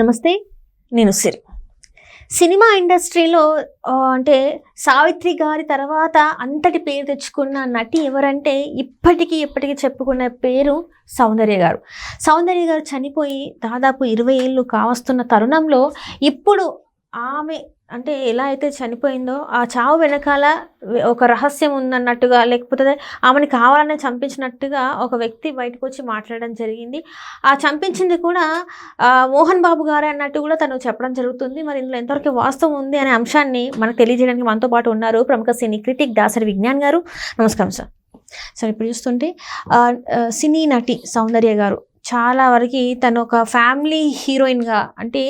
నమస్తే, నేను సిరి. సినిమా ఇండస్ట్రీలో అంటే సావిత్రి గారి తర్వాత అంతటి పేరు తెచ్చుకున్న నటి ఎవరంటే ఎప్పటికీ చెప్పుకునే పేరు సౌందర్య గారు. సౌందర్య గారు చనిపోయి దాదాపు 20 ఏళ్ళు కావస్తున్న తరుణంలో ఇప్పుడు ఆమె అంటే ఎలా అయితే చనిపోయిందో ఆ చావు వెనకాల ఒక రహస్యం ఉందన్నట్టుగా, లేకపోతే ఆమెను కావాలనే చంపించినట్టుగా ఒక వ్యక్తి బయటకు వచ్చి మాట్లాడడం జరిగింది. ఆ చంపించింది కూడా మోహన్ బాబు గారు అన్నట్టు కూడా తను చెప్పడం జరుగుతుంది. మరి ఇందులో ఎంతవరకు వాస్తవం ఉంది అనే అంశాన్ని మనకు తెలియజేయడానికి మనతో పాటు ఉన్నారు ప్రముఖ సినీ క్రిటిక్ దాసరి విజ్ఞాన్ గారు. నమస్కారం సార్. సార్, ఇప్పుడు చూస్తుంటే సినీ నటి సౌందర్య గారు చాలా వరకు తను ఒక ఫ్యామిలీ హీరోయిన్గా, అంటే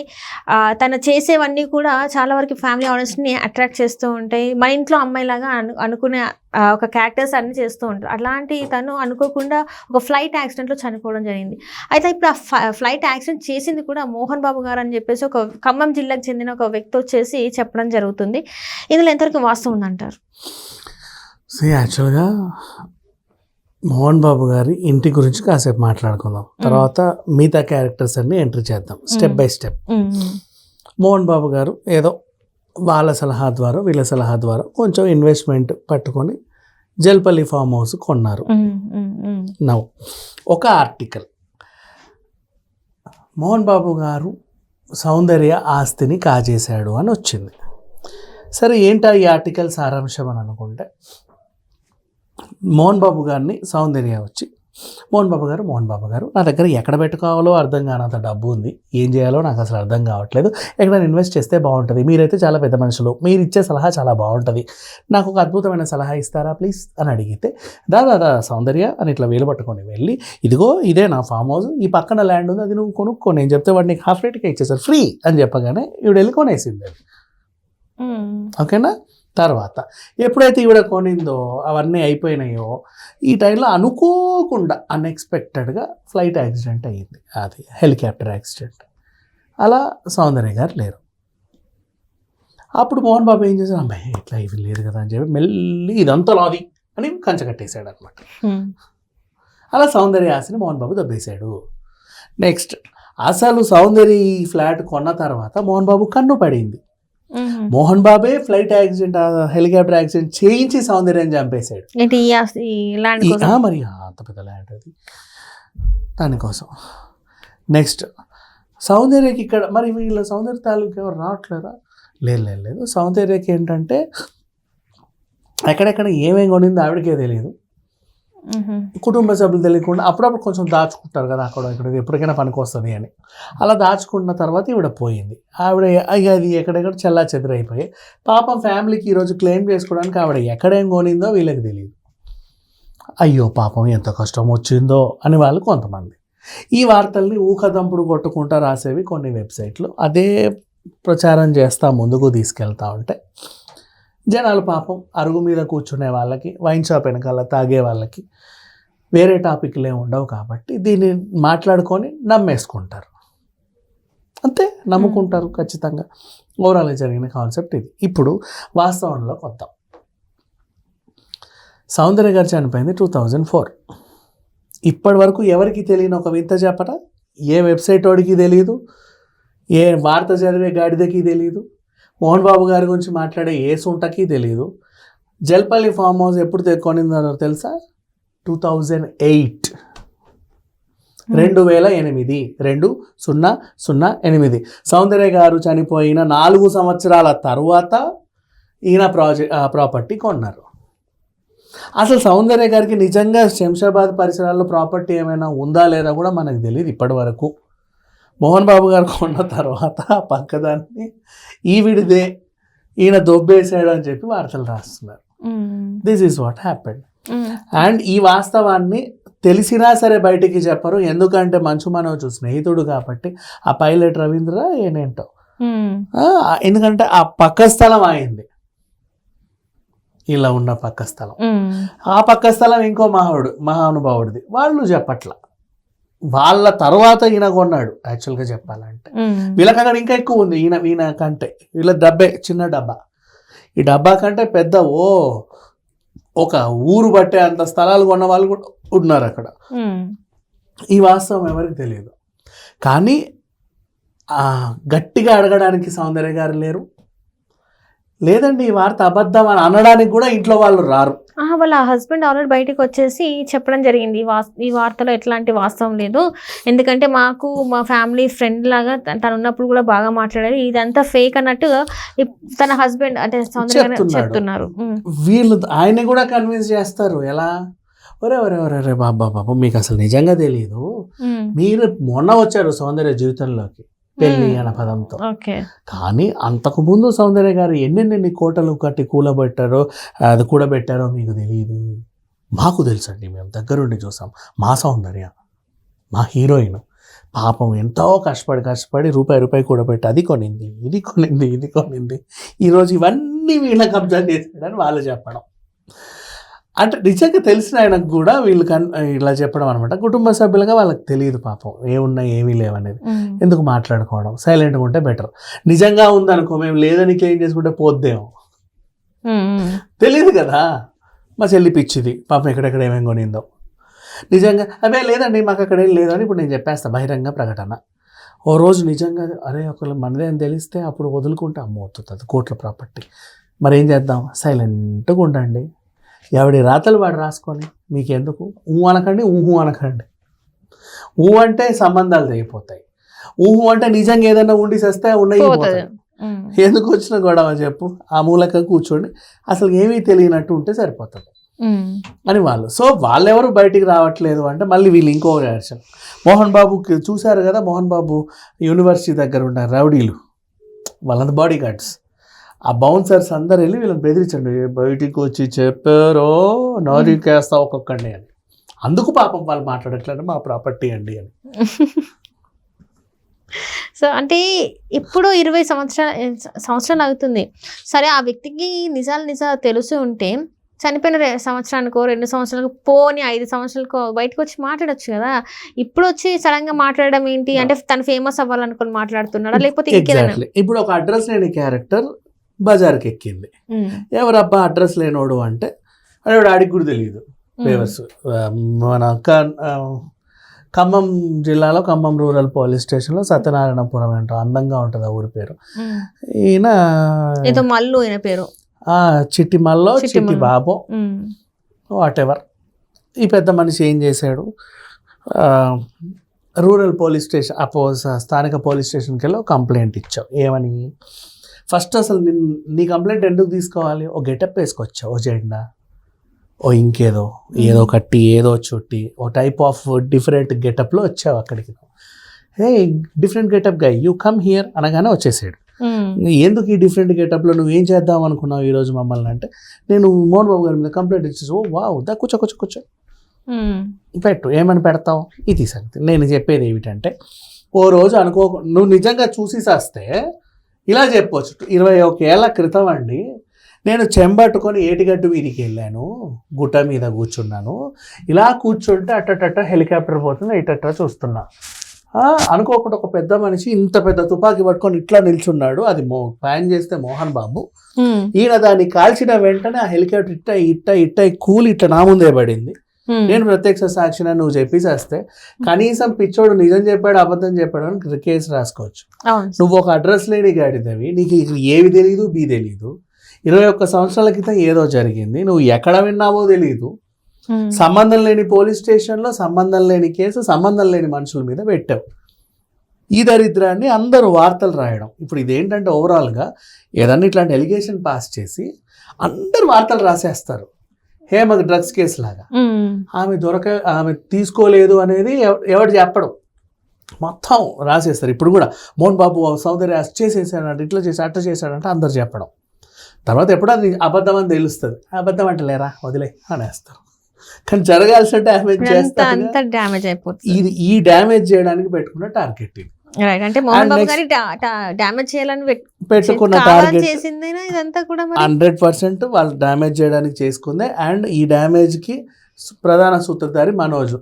తను చేసేవన్నీ కూడా చాలా వరకు ఫ్యామిలీ ఆడియన్స్ని అట్రాక్ట్ చేస్తూ ఉంటాయి. మన ఇంట్లో అమ్మాయిలాగా అనుకునే ఒక క్యారెక్టర్స్ అన్నీ చేస్తూ ఉంటారు. అట్లాంటి తను అనుకోకుండా ఒక ఫ్లైట్ యాక్సిడెంట్లో చనిపోవడం జరిగింది. అయితే ఇప్పుడు ఆ ఫ్లైట్ యాక్సిడెంట్ చేసింది కూడా మోహన్ బాబు గారు అని చెప్పేసి ఒక ఖమ్మం జిల్లాకు చెందిన ఒక వ్యక్తి వచ్చేసి చెప్పడం జరుగుతుంది. ఇందులో ఎంతవరకు వాస్తవం ఉందంటారు? యాక్చువల్గా మోహన్ బాబు గారి ఇంటి గురించి కాసేపు మాట్లాడుకుందాం, తర్వాత మిగతా క్యారెక్టర్స్ అన్ని ఎంట్రీ చేద్దాం step by step. Mohan Babu గారు ఏదో వాళ్ళ సలహా ద్వారా వీళ్ళ సలహా ద్వారా కొంచెం ఇన్వెస్ట్మెంట్ పట్టుకొని జల్పల్లి ఫామ్ హౌస్ కొన్నారు. నవ్వు ఒక ఆర్టికల్, మోహన్ బాబు గారు సౌందర్య ఆస్తిని కాజేశాడు అని వచ్చింది. సరే, ఏంటా ఈ ఆర్టికల్ సారాంశం అని అనుకుంటే, మోహన్ బాబు గారిని సౌందర్య వచ్చి, మోహన్ బాబు గారు నా దగ్గర ఎక్కడ పెట్టుకోవాలో అర్థం కానంత డబ్బు ఉంది, ఏం చేయాలో నాకు అసలు అర్థం కావట్లేదు, ఎక్కడ ఇన్వెస్ట్ చేస్తే బాగుంటుంది, మీరైతే చాలా పెద్ద మనుషులు, మీరు ఇచ్చే సలహా చాలా బాగుంటుంది, నాకు ఒక అద్భుతమైన సలహా ఇస్తారా ప్లీజ్ అని అడిగితే, దాదా సౌందర్య అని ఇట్లా వేలు పట్టుకొని వెళ్ళి, ఇదిగో ఇదే నా ఫామ్ హౌస్, ఈ పక్కన ల్యాండ్ ఉంది, అది నువ్వు కొనుక్కో, నేను చెప్తే వాడు నీకు హాఫ్ రేట్గా ఇచ్చేసారు ఫ్రీ అని చెప్పగానే ఈవిడ వెళ్ళి కొనేసింది అది. ఓకేనా? తర్వాత ఎప్పుడైతే ఈవిడ కొనిందో అవన్నీ అయిపోయినాయో, ఈ టైంలో అనుకోకుండా అన్ఎక్స్పెక్టెడ్గా ఫ్లైట్ యాక్సిడెంట్ అయ్యింది, అది హెలికాప్టర్ యాక్సిడెంట్. అలా సౌందర్య గారు లేరు. అప్పుడు మోహన్ బాబు ఏం చేశారు, అమ్మాయి ఇట్లా ఇవి లేదు కదా అని చెప్పి మెల్లి ఇదంతా నాది అని కంచకట్టేశాడు అనమాట. అలా సౌందర్య ఆశని మోహన్ బాబు దబ్బేశాడు. నెక్స్ట్, అసలు సౌందర్య ఈ ఫ్లాట్ కొన్న తర్వాత మోహన్ బాబు కన్ను పడింది. మోహన్ బాబే ఫ్లైట్ యాక్సిడెంట్, హెలికాప్టర్ యాక్సిడెంట్ చేయించి సౌందర్యం చంపేశాడు. మరి అంత పెద్ద ల్యాండ్ అది, దానికోసం. నెక్స్ట్, సౌందర్యకి ఇక్కడ మరి వీళ్ళ సౌందర్య తాలూకు ఎవరు రావట్లేదా? లేదు. సౌందర్యకి ఏంటంటే ఎక్కడెక్కడ ఏమేమి కొనిందో ఆవిడకే తెలియదు, కుటుంబ సభ్యులు తెలియకుండా అప్పుడప్పుడు కొంచెం దాచుకుంటారు కదా అక్కడ ఇక్కడ, ఎప్పటికైనా పనికి వస్తుంది అని. అలా దాచుకున్న తర్వాత ఈవిడ పోయింది. ఆవిడ అది ఎక్కడెక్కడ చెల్లా చెదురైపోయి పాపం ఫ్యామిలీకి ఈరోజు క్లెయిమ్ చేసుకోవడానికి ఆవిడ ఎక్కడేం కొనిందో వీళ్ళకి తెలియదు. అయ్యో పాపం ఎంత కష్టం వచ్చిందో అని వాళ్ళు కొంతమంది. ఈ వార్తల్ని ఊకదంపుడు కొట్టుకుంటా రాసేవి కొన్ని వెబ్సైట్లు, అదే ప్రచారం చేస్తూ ముందుకు తీసుకెళ్తూ ఉంటే జనాలు పాపం అరుగు మీద కూర్చునే వాళ్ళకి, వైన్ షాప్ వెనకాల తాగే వాళ్ళకి వేరే టాపిక్లే ఉండవు కాబట్టి దీన్ని మాట్లాడుకొని నమ్మేసుకుంటారు, అంతే, నమ్ముకుంటారు ఖచ్చితంగా. ఓవరాల్గా జరిగిన కాన్సెప్ట్ ఇది. ఇప్పుడు వాస్తవంలో కొత్త సౌందర్య గారు చనిపోయింది 2004. ఇప్పటి వరకు ఎవరికి తెలియని ఒక వింత చెప్పట, ఏ వెబ్సైట్ వాడికి తెలియదు, ఏ వార్త చదివే గాడిదకి తెలియదు, మోహన్ బాబు గారి గురించి మాట్లాడే ఏ సుంటకి తెలియదు. జల్పల్లి ఫామ్ హౌస్ ఎప్పుడు కొనిందో తెలుసా? 2008, 2008 సౌందర్య గారు చనిపోయిన 4 సంవత్సరాల తర్వాత ఈయన ప్రాపర్టీ కొన్నారు. అసలు సౌందర్య గారికి నిజంగా శంషాబాద్ పరిసరాల్లో ప్రాపర్టీ ఏమైనా ఉందా లేదా కూడా మనకు తెలియదు ఇప్పటి వరకు. మోహన్ బాబు గారు కొన్న తర్వాత పక్కదాన్ని ఈవిడిదే, ఈయన దొబ్బేసాడు అని చెప్పి వార్తలు రాస్తున్నారు. This is what happened. And ఈ వాస్తవాన్ని తెలిసినా సరే బయటికి చెప్పరు, ఎందుకంటే మంచు మనోజు స్నేహితుడు కాబట్టి. ఆ పైలట్ రవీంద్ర ఏనేంటో, ఎందుకంటే ఆ పక్క స్థలం అయింది, ఇలా ఉన్న పక్క స్థలం, ఆ పక్క స్థలం ఇంకో మహానుభావుడిది, వాళ్ళు చెప్పట్ల. వాళ్ళ తర్వాత ఈయన కొన్నాడు. యాక్చువల్గా చెప్పాలంటే వీళ్ళకి అక్కడ ఇంకా ఎక్కువ ఉంది, ఈయన కంటే. వీళ్ళ డబ్బే చిన్న డబ్బా, ఈ డబ్బా కంటే పెద్ద ఒక ఊరు బట్టే అంత స్థలాలు కొన్న వాళ్ళు కూడా ఉన్నారు అక్కడ. ఈ వాస్తవం ఎవరికి తెలియదు. కానీ గట్టిగా అడగడానికి సౌందర్య గారు లేరు. లేదండి ఈ వార్త అబద్ధం అని అనడానికి కూడా ఇంట్లో వాళ్ళు రారు. వాళ్ళ హస్బెండ్ ఆల్రెడీ బయటకు వచ్చేసి చెప్పడం జరిగింది, ఈ వార్తలో ఎట్లాంటి వాస్తవం లేదు, ఎందుకంటే మాకు మా ఫ్యామిలీ ఫ్రెండ్ లాగా తను ఉన్నప్పుడు కూడా బాగా మాట్లాడారు, ఇదంతా ఫేక్ అన్నట్టుగా తన హస్బెండ్ అంటే సౌందర్య గారు చెప్తున్నారు. వీళ్ళు ఆయన కూడా కన్విన్స్ చేస్తారు. ఎలా, ఒరే ఒరే ఒరే ఒరే బాబా మీకు అసలు నిజంగా తెలియదు, మీరు మొన్న వచ్చారు సౌందర్య జీవితంలోకి పెళ్ళి అన్న పదంతో, కానీ అంతకుముందు సౌందర్య గారు ఎన్నెన్ని కోటలు కట్టి కూలబెట్టారో అది కూడబెట్టారో మీకు తెలియదు, మాకు తెలుసండి, మేము దగ్గరుండి చూసాం. మా సౌందర్య మా హీరోయిన్ పాపం ఎంతో కష్టపడి రూపాయి కూడబెట్టి అది కొనింది, ఇది కొనింది, ఈరోజు ఇవన్నీ వీళ్ళ కబ్జా చేశాడని వాళ్ళు చెప్పడం. అంటే నిజంగా తెలిసిన ఆయనకు కూడా వీళ్ళు ఇలా చెప్పడం అనమాట. కుటుంబ సభ్యులుగా వాళ్ళకి తెలియదు పాపం ఏమున్నా ఏమీ లేవనేది. ఎందుకు మాట్లాడుకోవడం, సైలెంట్గా ఉంటే బెటర్. నిజంగా ఉందనుకో మేము లేదని క్లెయిమ్ చేసుకుంటే పోద్దేమో, తెలియదు కదా. మా చెల్లి పిచ్చిది పాపం ఎక్కడెక్కడ ఏమేమి కొనిందో, నిజంగా అవే లేదండి మాకు అక్కడ ఏం లేదు అని ఇప్పుడు నేను చెప్పేస్తాను బహిరంగ ప్రకటన. ఓ రోజు నిజంగా అరే ఒకళ్ళు మనదే అని తెలిస్తే అప్పుడు వదులుకుంటే అమ్మవుతుంది కోట్ల ప్రాపర్టీ. మరి ఏం చేద్దాం, సైలెంట్గా ఉండండి, ఎవడి రాతలు వాడు రాసుకొని మీకెందుకు. అనకండి, అనకండి. అంటే సంబంధాలు తెగిపోతాయి, అంటే నిజంగా ఏదైనా ఉండి చేస్తే ఉన్నాయి. ఎందుకు వచ్చిన గొడవ చెప్పు, ఆ మూలక కూర్చోండి, అసలు ఏమీ తెలియనట్టు ఉంటే సరిపోతుంది అని వాళ్ళు. సో వాళ్ళెవరు బయటికి రావట్లేదు అంటే మళ్ళీ వీళ్ళు ఇంకో రియాక్షన్. మోహన్ బాబుకి చూశారు కదా, మోహన్ బాబు యూనివర్సిటీ దగ్గర ఉన్న రౌడీలు వాళ్ళంతా బాడీ గార్డ్స్, ఆ బౌన్సర్స్ అందరు వెళ్ళి వీళ్ళని బెదిరించండి, బయటికి వచ్చి చెప్పారో నోరికేస్తా ఒక్కొక్కడిని అని. అందుకు పాపం వాళ్ళు మాట్లాడట్లేదు మా ప్రాపర్టీ అండి అని. సో అంటే ఇప్పుడు 20 సంవత్సరాలు అవుతుంది. సరే ఆ వ్యక్తికి నిజాలు తెలిసి ఉంటే చనిపోయిన సంవత్సరానికో 2 సంవత్సరాలకు పోని 5 సంవత్సరాలకో బయటకు వచ్చి మాట్లాడచ్చు కదా. ఇప్పుడు వచ్చి సడన్ గా మాట్లాడడం ఏంటి అంటే తను ఫేమస్ అవ్వాలనుకుని మాట్లాడుతున్నాడా లేకపోతే ఇంకేదైనా? ఇప్పుడు ఒక అడ్రస్ లేని క్యారెక్టర్ బజార్కి ఎక్కింది, ఎవరబ్బా అడ్రస్ లేనోడు అంటే అది ఆడికి కూడా తెలియదు. ఫేమస్ మన ఖమ్మం జిల్లాలో ఖమ్మం రూరల్ పోలీస్ స్టేషన్లో సత్యనారాయణపురం అంటారు, అందంగా ఉంటుంది ఆ ఊరి పేరు. ఈయన ఏదో మల్లు ఈయన పేరు చిట్టి మల్లో చిట్టి బాబో వాట్ ఎవర్. ఈ పెద్ద మనిషి ఏం చేశాడు, రూరల్ పోలీస్ స్టేషన్ స్థానిక పోలీస్ స్టేషన్కి వెళ్ళి కంప్లైంట్ ఇచ్చావు. ఏమని, ఫస్ట్ అసలు నీ కంప్లైంట్ ఎందుకు తీసుకోవాలి, ఓ గెటప్ వేసుకొచ్చావు, ఓ జెండా, ఓ ఇంకేదో ఏదో కట్టి ఏదో చుట్టి ఓ టైప్ ఆఫ్ డిఫరెంట్ గెటప్లో వచ్చావు అక్కడికి. Hey different getup guy you come here అనగానే వచ్చేసాడు. ఎందుకు ఈ డిఫరెంట్ గెటప్లో నువ్వు ఏం చేద్దాం అనుకున్నావు ఈరోజు మమ్మల్ని అంటే, నేను మోహన్ బాబు గారి మీద కంప్లైంట్ ఇచ్చేసి ఓ వావ్ దా కూర్చో పెట్టు, ఏమని పెడతావు, ఇది సంగతి. నేను చెప్పేది ఏమిటంటే, ఓ రోజు నువ్వు నిజంగా చూసి చేస్తే ఇలా చెప్పవచ్చు, 21 ఏళ్ల క్రితం అండి నేను చెంబట్టుకొని ఏటిగట్టు వీధికి వెళ్ళాను, గుట్ట మీద కూర్చున్నాను, ఇలా కూర్చుంటే అట్టట హెలికాప్టర్ పోతుంది ఇట్ట చూస్తున్నా, అనుకోకుండా ఒక పెద్ద మనిషి ఇంత పెద్ద తుపాకీ పట్టుకొని ఇట్లా నిల్చున్నాడు, అది ప్లాన్ చేస్తే మోహన్ బాబు, ఈయన దాన్ని కాల్చిన వెంటనే ఆ హెలికాప్టర్ ఇట్ట కూలి ఇట్లా నా ముందే పడింది, నేను ప్రత్యక్ష సాక్షిని నువ్వు చెప్పేసేస్తే కనీసం పిచ్చోడు నిజం చెప్పాడు అబద్ధం చెప్పాడు అని కేసు రాసుకోవచ్చు. నువ్వు ఒక అడ్రస్ లేని గాడిదవి, నీకు ఏవి తెలియదు బి తెలియదు, 21 సంవత్సరాల క్రితం ఏదో జరిగింది, నువ్వు ఎక్కడ విన్నావో తెలియదు, సంబంధం లేని పోలీస్ స్టేషన్లో సంబంధం లేని కేసు సంబంధం లేని మనుషుల మీద పెట్టావు. ఈ దరిద్రాన్ని అందరూ వార్తలు రాయడం. ఇప్పుడు ఇదేంటంటే ఓవరాల్గా ఏదన్నా ఇట్లాంటి ఎలిగేషన్ పాస్ చేసి అందరు వార్తలు రాసేస్తారు, హేమకు డ్రగ్స్ కేసు లాగా. ఆమె తీసుకోలేదు అనేది ఎవడు చెప్పడం, మొత్తం రాసేస్తారు. ఇప్పుడు కూడా మోహన్ బాబు సౌందర్య అరెస్ట్ చేసేసాడంటే ఇట్లా చేసి అట్లా చేశాడంటే అందరు చెప్పడం. తర్వాత ఎప్పుడు అది అబద్ధం అని తెలుస్తుంది, అబద్ధం అంటే లేరా వదిలే అనేస్తారు. కానీ జరగాల్సిన డ్యామేజ్ అయిపోతుంది. ఇది ఈ డ్యామేజ్ చేయడానికి పెట్టుకున్న టార్గెట్ ఇది. అంటే మోహన్ బాబు గారి డ్యామేజ్ చేయాలని పెట్టుకున్న టార్గెట్ ఇదంతా కూడా 100% వాళ్ళు డ్యామేజ్ చేయడానికి చేసుకుందే. అండ్ ఈ డ్యామేజ్ కి ప్రధాన సూత్రధారి మనోజ్.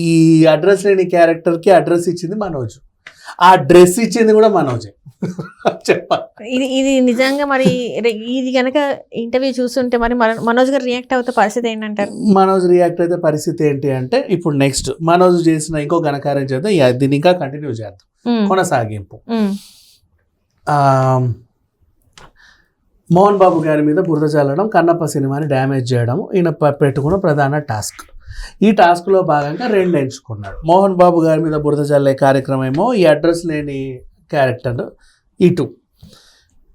ఈ అడ్రస్ లేని క్యారెక్టర్ కి అడ్రస్ ఇచ్చింది మనోజ్, ఆ డ్రెస్ ఇచ్చింది కూడా మనోజే చెప్పాలి. ఇది నిజంగా మరి ఇది కనుక ఇంటర్వ్యూ చూస్తుంటే మరి మనోజ్ గారు రియాక్ట్ అవుతే పరిస్థితి ఏంటంటారు? మనోజ్ రియాక్ట్ అయితే పరిస్థితి ఏంటి అంటే, ఇప్పుడు నెక్స్ట్ మనోజ్ చేసిన ఇంకో ఘనకార్యం చేద్దాం, దీన్ని ఇంకా కంటిన్యూ చేద్దాం. కొనసాగింపు. మోహన్ బాబు గారి మీద బురద చల్లడం, కన్నప్ప సినిమాని డ్యామేజ్ చేయడం ఈయన పెట్టుకున్న ప్రధాన టాస్క్. ఈ టాస్క్లో భాగంగా 2 ఎంచుకున్నాడు. మోహన్ బాబు గారి మీద బురద చల్లే కార్యక్రమం ఏమో ఈ అడ్రస్ లేని క్యారెక్టర్ ఇటు.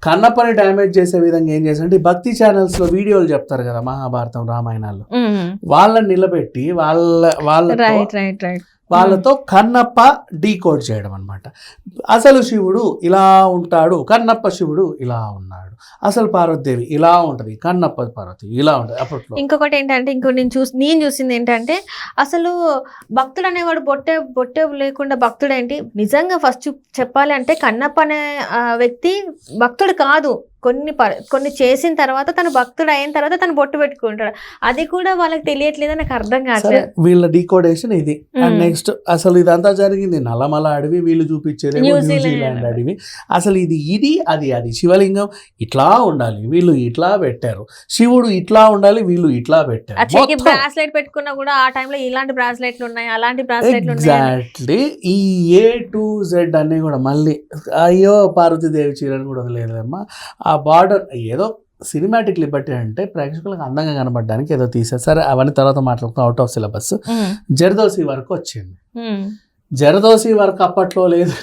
కన్నప్పని డ్యామేజ్ చేసే విధంగా ఏం చేశారంటే భక్తి ఛానల్స్లో వీడియోలు చెప్తారు కదా మహాభారతం రామాయణాల్లో, వాళ్ళని నిలబెట్టి వాళ్ళతో కన్నప్ప డీకోడ్ చేయడం అనమాట. అసలు శివుడు ఇలా ఉంటాడు, కన్నప్ప శివుడు ఇలా ఉన్నాడు, అసలు పార్వతీదేవి ఇలా ఉంటుంది, కన్నప్ప పార్వతి ఇలా ఉంటుంది. అప్పట్లో ఇంకొకటి ఏంటంటే నేను చూసింది ఏంటంటే అసలు భక్తుడు అనేవాడు బొట్టే లేకుండా భక్తుడు ఏంటి, నిజంగా ఫస్ట్ చెప్పాలి అంటే కన్నప్ప అనే వ్యక్తి భక్తుడు కాదు. కొన్ని చేసిన తర్వాత తను భక్తుడు అయిన తర్వాత తను బొట్టు పెట్టుకుంటాడు. అది కూడా వాళ్ళకి తెలియట్లేదు, నాకు అర్థం కావట్లేదు. వీళ్ళ డీకోడేషన్ ఇది. అండ్ నెక్స్ట్ అసలు ఇదంతా జరిగింది నల్లమల అడవి, వీళ్ళు చూపించేది న్యూజిలాండ్ అడవి. అసలు అది శివలింగం ఇట్లా ఉండాలి, వీళ్ళు ఇట్లా పెట్టారు, శివుడు ఇట్లా ఉండాలి, వీళ్ళు ఇట్లా పెట్టారు. బ్రాస్లెట్ పెట్టుకున్నా కూడా ఆ టైంలో ఇలాంటి బ్రాస్లెట్లు ఉన్నాయి, అలాంటి బ్రాస్లెట్లు ఉన్నాయి. ఎగ్జాక్ట్లీ. ఈ A to Z అన్నీ కూడా మళ్ళీ అయ్యో పార్వతీదేవి చీరని కూడా వదిలేదమ్మా. ఆ బార్డర్ ఏదో సినిమాటిక్ లిబర్టీ అంటే ప్రేక్షకులకు అందంగా కనబడడానికి ఏదో తీసారు. సరే అవన్నీ తర్వాత మాట్లాడుతాం, out of syllabus. Zardozi work వచ్చింది. జరదోసి వర్క్ అప్పట్లో లేదు.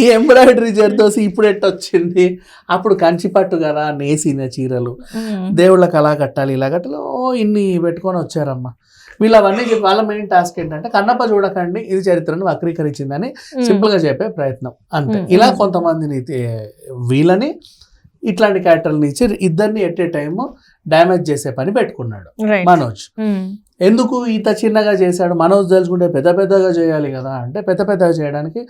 ఈ ఎంబ్రాయిడరీ జరదోసి ఇప్పుడు ఎట్టొచ్చింది? అప్పుడు కంచిపట్టు కదా, నేసిన చీరలు, దేవుళ్ళకి అలా కట్టాలి ఇలా కట్టాలి, ఇన్ని పెట్టుకొని వచ్చారమ్మా. వీళ్ళు అవన్నీ వాళ్ళ మెయిన్ టాస్క్ ఏంటంటే కన్నప్ప చూడకండి, ఇది చరిత్రను వక్రీకరించిందని సింపుల్గా చెప్పే ప్రయత్నం అంతే. ఇలా కొంతమందిని వీళ్ళని ఇట్లాంటి క్యారెక్టర్ని ఇచ్చి ఇద్దరిని ఎట్ ఏ టైమ్ డ్యామేజ్ చేసే పని పెట్టుకున్నాడు మనోజ్. ఎందుకు ఇంత చిన్నగా చేశాడు? మనోజ్ తెలుసుకుంటే పెద్దగా చేయాలి కదా అంటే పెద్దగా చేయడానికి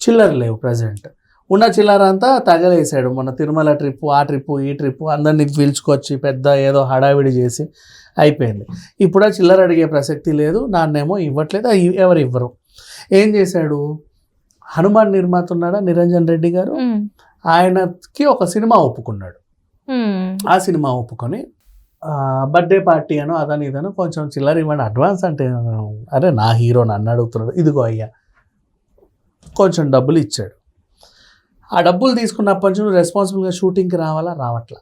చిల్లర లేవు. ప్రజెంట్ ఉన్న చిల్లర అంతా తగలేసాడు. మన తిరుమల ట్రిప్పు, ఆ ట్రిప్పు, ఈ ట్రిప్పు అందరినీ పిలుచుకొచ్చి పెద్ద ఏదో హడావిడి చేసి అయిపోయింది. ఇప్పుడు ఆ చిల్లర అడిగే ప్రసక్తి లేదు, నాన్నేమో ఇవ్వట్లేదు, ఎవరు ఇవ్వరు. ఏం చేశాడు? హనుమాన్ నిర్మాత ఉన్నాడా నిరంజన్ రెడ్డి గారు, ఆయనకి ఒక సినిమా ఒప్పుకున్నాడు. ఆ సినిమా ఒప్పుకొని బర్త్డే పార్టీ అనో అదని ఇదనో కొంచెం చిల్లర ఇవ్వండి అడ్వాన్స్ అంటే, అరే నా హీరో నన్ను అడుగుతున్నాడు, ఇదిగో అయ్యా కొంచెం డబ్బులు ఇచ్చాడు. ఆ డబ్బులు తీసుకున్నప్పటి నుంచి నువ్వు రెస్పాన్సిబుల్గా షూటింగ్కి రావట్లా.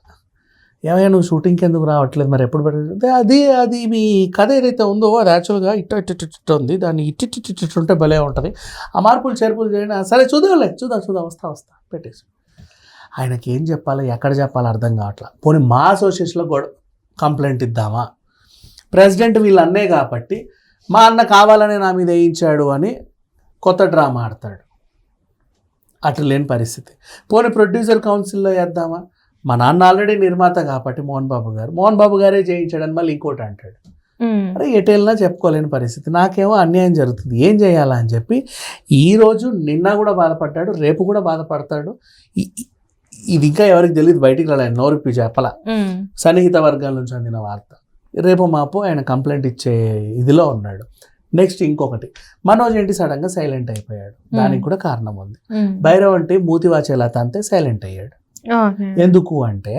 ఏమైనా నువ్వు షూటింగ్కి ఎందుకు రావట్లేదు, మరి ఎప్పుడు పెట్టే అది మీ కథ ఏదైతే ఉందో అది యాక్చువల్గా ఇట్ట ఉంది, దాన్ని ఇట్టుంటే భలే ఉంటుంది, ఆ మార్పులు చేర్పులు చేయండి. సరే చూద్దాం వస్తా పెట్టేసి. ఆయనకి ఏం చెప్పాలి, ఎక్కడ చెప్పాలి అర్థం కావట్లా. పోనీ మా అసోసియేషన్లో కంప్లైంట్ ఇద్దామా? ప్రెసిడెంట్ వీళ్ళు అన్నే కాబట్టి మా అన్న కావాలనే నా మీద వేయించాడు అని కొత్త డ్రామా ఆడతాడు. అట్లా లేని పరిస్థితి. పోనీ ప్రొడ్యూసర్ కౌన్సిల్లో వేద్దామా? మా నాన్న ఆల్రెడీ నిర్మాత కాబట్టి మోహన్ బాబు గారే చేయించాడని మళ్ళీ ఇంకోటి అంటాడు. అరే ఎటెళ్ళినా చెప్పుకోలేని పరిస్థితి. నాకేమో అన్యాయం జరుగుతుంది, ఏం చేయాలా అని చెప్పి ఈరోజు నిన్న కూడా బాధపడ్డాడు, రేపు కూడా బాధపడతాడు. ఇది ఇంకా ఎవరికి తెలియదు, బయటికి రాలేదు, నోరిప్పి చెప్పలా. సన్నిహిత వర్గాల నుంచి అందిన వార్త. రేపు మాపు ఆయన కంప్లైంట్ ఇచ్చే ఇదిలో ఉన్నాడు. నెక్స్ట్ ఇంకొకటి, మనోజ్ ఏంటి సడన్గా సైలెంట్ అయిపోయాడు? దానికి కూడా కారణం ఉంది. భైరవ్ అంటే మూతి వాచేలా తంతే సైలెంట్ అయ్యాడు. ఎందుకు అంటే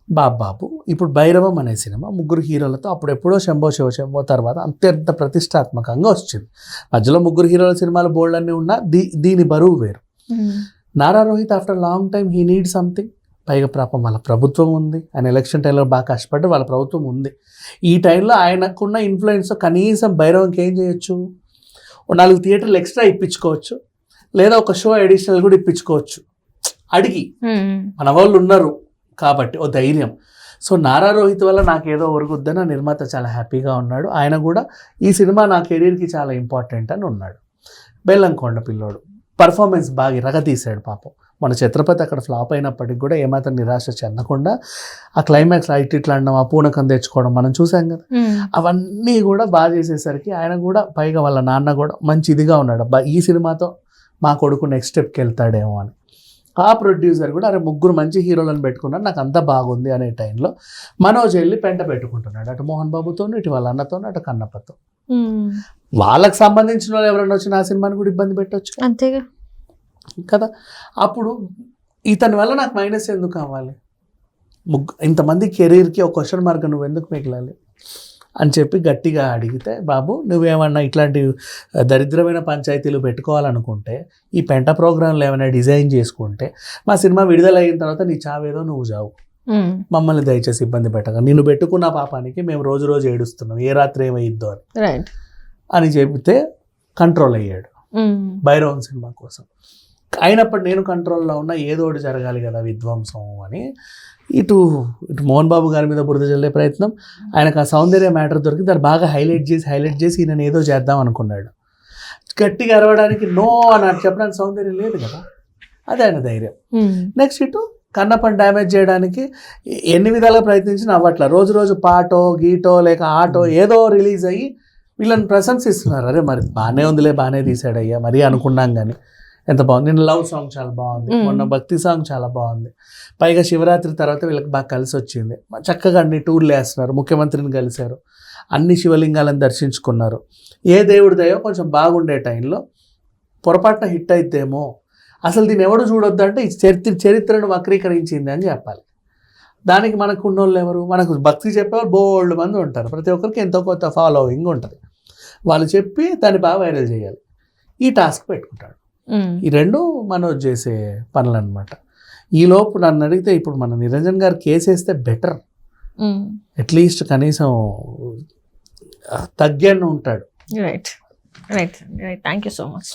బాబు ఇప్పుడు భైరవం అనే సినిమా 3 హీరోలతో అప్పుడెప్పుడో శంభో తర్వాత అత్యంత ప్రతిష్టాత్మకంగా వచ్చింది. మధ్యలో 3 హీరోల సినిమాలు బోల్డ్ అన్నీ ఉన్నా దీని బరువు వేరు. Nara Rohit after long time he need something. పైగా పాపం వాళ్ళ ప్రభుత్వం ఉంది, ఆయన ఎలక్షన్ టైంలో బాగా కష్టపడి వాళ్ళ ప్రభుత్వం ఉంది. ఈ టైంలో ఆయనకున్న ఇన్ఫ్లుయెన్స్ కనీసం భైరవంకి ఏం చేయొచ్చు? 4 థియేటర్లు ఎక్స్ట్రా ఇప్పించుకోవచ్చు, లేదా ఒక షో అడిషనల్ కూడా ఇప్పించుకోవచ్చు అడిగి. మన వాళ్ళు ఉన్నారు కాబట్టి ఓ ధైర్యం. సో నారా రోహిత్ వల్ల నాకేదో ఒరుగుద్దని నిర్మాత చాలా హ్యాపీగా ఉన్నాడు. ఆయన కూడా ఈ సినిమా నా కెరీర్కి చాలా ఇంపార్టెంట్ అని ఉన్నాడు. బెల్లంకొండ పిల్లోడు పర్ఫార్మెన్స్ బాగా రగతీశాడు పాపం. మన ఛత్రపతి అక్కడ ఫ్లాప్ అయినప్పటికి కూడా ఏమాత్రం నిరాశ చెందకుండా ఆ క్లైమాక్స్ ఇట్లా అనడం, ఆ పూనకం తెచ్చుకోవడం మనం చూసాం కదా, అవన్నీ కూడా బాగా చేసేసరికి ఆయన కూడా పైగా వాళ్ళ నాన్న కూడా మంచి ఇదిగా ఉన్నాడు. ఈ సినిమాతో మా కొడుకు నెక్స్ట్ స్టెప్కి వెళ్తాడేమో అని. ఆ ప్రొడ్యూసర్ కూడా అరే 3 మంచి హీరోలను పెట్టుకున్నాడు, నాకు అంతా బాగుంది అనే టైంలో మనోజ్ వెళ్ళి పెంట పెట్టుకుంటున్నాడు. అటు మోహన్ బాబుతో, ఇటు వాళ్ళ అన్నతో, అటు కన్నప్పతో. వాళ్ళకి సంబంధించిన వాళ్ళు ఎవరైనా వచ్చి నా సినిమాని కూడా ఇబ్బంది పెట్టవచ్చు అంతేగా కదా. అప్పుడు ఇతని వల్ల నాకు మైనస్ ఎందుకు కావాలి? ఇంతమంది కెరీర్కి ఒక క్వశ్చన్ మార్క్ నువ్వు ఎందుకు మిగిలాలి అని చెప్పి గట్టిగా అడిగితే, బాబు నువ్వేమన్నా ఇట్లాంటి దరిద్రమైన పంచాయతీలు పెట్టుకోవాలనుకుంటే ఈ పెంట ప్రోగ్రాంలు ఏమైనా డిజైన్ చేసుకుంటే మా సినిమా విడుదలైన తర్వాత నీ చావేదో నువ్వు చావు, మమ్మల్ని దయచేసి ఇబ్బంది పెట్టక, నిన్ను పెట్టుకున్న పాపానికి మేము రోజు రోజు ఏడుస్తున్నాం, ఏ రాత్రి ఏమైద్దో అని రైట్ అని చెబితే కంట్రోల్ అయ్యాడు భైరవన్ సినిమా కోసం. అయినప్పుడు నేను కంట్రోల్లో ఉన్న, ఏదో ఒకటి జరగాలి కదా విధ్వంసం అని ఇటు మోహన్ బాబు గారి మీద బురద చల్లే ప్రయత్నం, ఆయనకు ఆ సౌందర్య మ్యాటర్ దొరికి దాన్ని బాగా హైలైట్ చేసి ఈయన ఏదో చేద్దాం అనుకున్నాడు. గట్టిగా అరవడానికి నో అని చెప్పడానికి సౌందర్యం లేదు కదా, అదే ఆయన ధైర్యం. నెక్స్ట్ ఇటు కన్నప్పని డ్యామేజ్ చేయడానికి ఎన్ని విధాలుగా ప్రయత్నించినా అవ్వట్ల. రోజు రోజు పాటో గీటో లేక ఆటో ఏదో రిలీజ్ అయ్యి వీళ్ళని ప్రశంసిస్తున్నారు. అరే మరి బాగానే ఉందిలే, బాగానే తీసాడయ్యా మరి అనుకున్నాం, కానీ ఎంత బాగుంది. నిన్న లవ్ సాంగ్ చాలా బాగుంది, మొన్న భక్తి సాంగ్ చాలా బాగుంది. పైగా శివరాత్రి తర్వాత వీళ్ళకి బాగా కలిసి వచ్చింది. చక్కగా అన్ని టూర్లు వేస్తున్నారు, ముఖ్యమంత్రిని కలిశారు, అన్ని శివలింగాలను దర్శించుకున్నారు. ఏ దేవుడి దయో కొంచెం బాగుండే టైంలో పొరపాటున హిట్ అయితేమో, అసలు దీన్ని ఎవడు చూడొద్దు అంటే ఈ చరిత్రను వక్రీకరించింది అని చెప్పాలి. దానికి మనకు ఉన్నోళ్ళు ఎవరు? మనకు భక్తి చెప్పేవాళ్ళు బోల్డ్ మంది ఉంటారు, ప్రతి ఒక్కరికి ఎంతో కొంత ఫాలోయింగ్ ఉంటుంది. వాళ్ళు చెప్పి దాన్ని బాగా వైరల్ చేయాలి, ఈ టాస్క్ పెట్టుకుంటాడు. ఈ రెండు మనోజ్ చేసే పనులు అనమాట. ఈలోపు నన్ను అడిగితే ఇప్పుడు మన నిరంజన్ గారు కేసు వేస్తే బెటర్, అట్లీస్ట్ కనీసం తగ్గని ఉంటాడు. Right right right thank you so much.